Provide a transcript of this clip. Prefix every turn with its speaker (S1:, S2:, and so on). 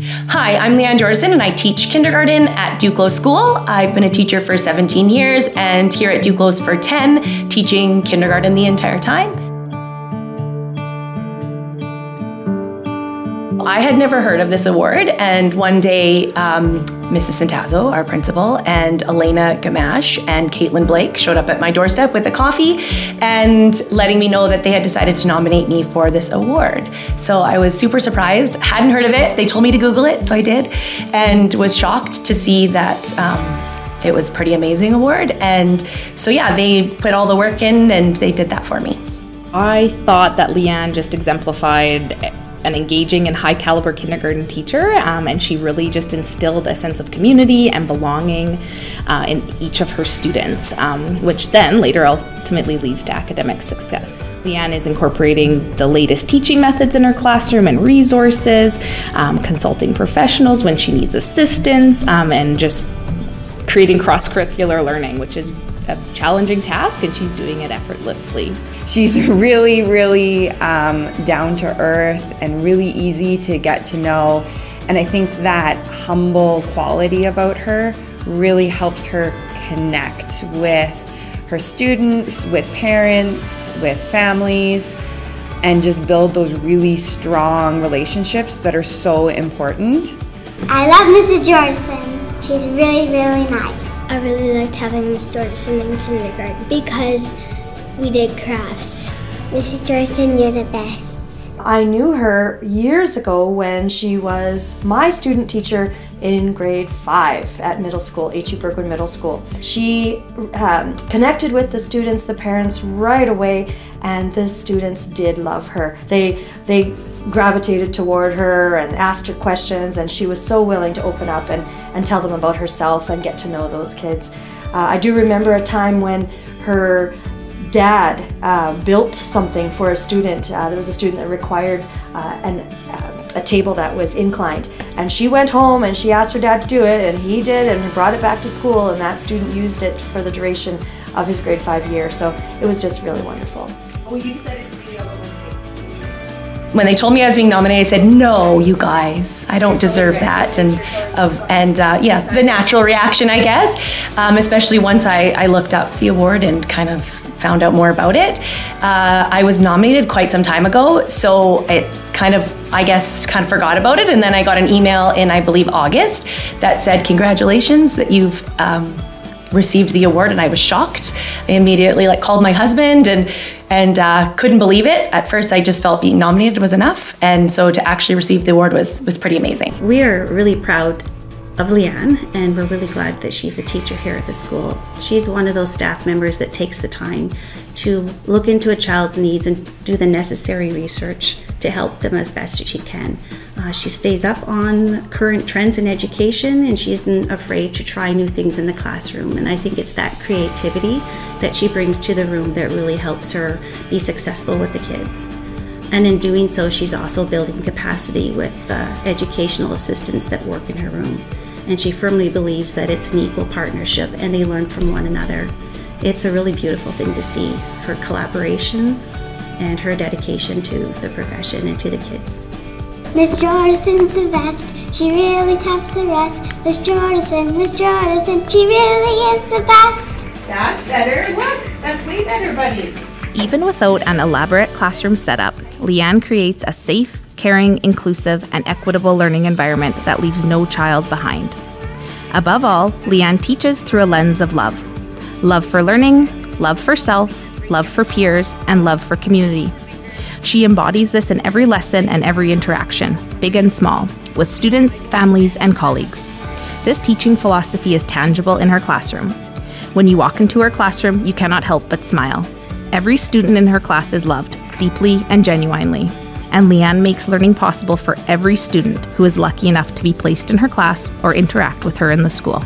S1: Hi, I'm Leanne Jordison and I teach kindergarten at Duclos School. I've been a teacher for 17 years and here at Duclos for 10, teaching kindergarten the entire time. I had never heard of this award, and one day Mrs. Centazzo, our principal, and Elena Gamache and Caitlin Blake showed up at my doorstep with a coffee and letting me know that they had decided to nominate me for this award. So I was super surprised, hadn't heard of it. They told me to Google it, so I did, and was shocked to see that it was a pretty amazing award. And so yeah, they put all the work in and they did that for me.
S2: I thought that Leanne just exemplified an engaging and high caliber kindergarten teacher, and she really just instilled a sense of community and belonging in each of her students, which then later ultimately leads to academic success. Leanne is incorporating the latest teaching methods in her classroom and resources, consulting professionals when she needs assistance, and just creating cross-curricular learning, which is a challenging task, and she's doing it effortlessly.
S3: She's really down to earth and really easy to get to know, and I think that humble quality about her really helps her connect with her students, with parents, with families, and just build those really strong relationships that are so important.
S4: I love Mrs. Jordison. She's really nice. I really liked having Miss Jordison in kindergarten because we did crafts. Mrs. Jordison, you're the best.
S5: I knew her years ago when she was my student teacher in grade 5 at middle school, H.E. Bergwood Middle School. She connected with the students, the parents right away, and the students did love her. They gravitated toward her and asked her questions, and she was so willing to open up and tell them about herself and get to know those kids. I do remember a time when her dad built something for a student. There was a student that required a table that was inclined, and she went home and she asked her dad to do it, and he did, and brought it back to school, and that student used it for the duration of his grade 5 year. So it was just really wonderful.
S1: When they told me I was being nominated, I said, no, you guys, I don't deserve that. And yeah, the natural reaction, I guess, especially once I looked up the award and kind of found out more about it. I was nominated quite some time ago, so it kind of forgot about it. And then I got an email in, I believe, August that said, congratulations that you've received the award, and I was shocked. I immediately called my husband and couldn't believe it. At first, I just felt being nominated was enough, and so to actually receive the award was pretty amazing.
S6: We are really proud of Leanne, and we're really glad that she's a teacher here at the school. She's one of those staff members that takes the time to look into a child's needs and do the necessary research to help them as best as she can. She stays up on current trends in education, and she isn't afraid to try new things in the classroom. And I think it's that creativity that she brings to the room that really helps her be successful with the kids. And in doing so, she's also building capacity with educational assistants that work in her room. And she firmly believes that it's an equal partnership and they learn from one another. It's a really beautiful thing to see, her collaboration and her dedication to the profession and to the kids.
S4: Miss Jordison's the best. She really tops the rest. Miss Jordison, she really is the best.
S7: That's better. Look, that's way better, buddy.
S2: Even without an elaborate classroom setup, Leanne creates a safe, caring, inclusive, and equitable learning environment that leaves no child behind. Above all, Leanne teaches through a lens of love. Love for learning, love for self, love for peers, and love for community. She embodies this in every lesson and every interaction, big and small, with students, families, and colleagues. This teaching philosophy is tangible in her classroom. When you walk into her classroom, you cannot help but smile. Every student in her class is loved, deeply and genuinely. And Leanne makes learning possible for every student who is lucky enough to be placed in her class or interact with her in the school.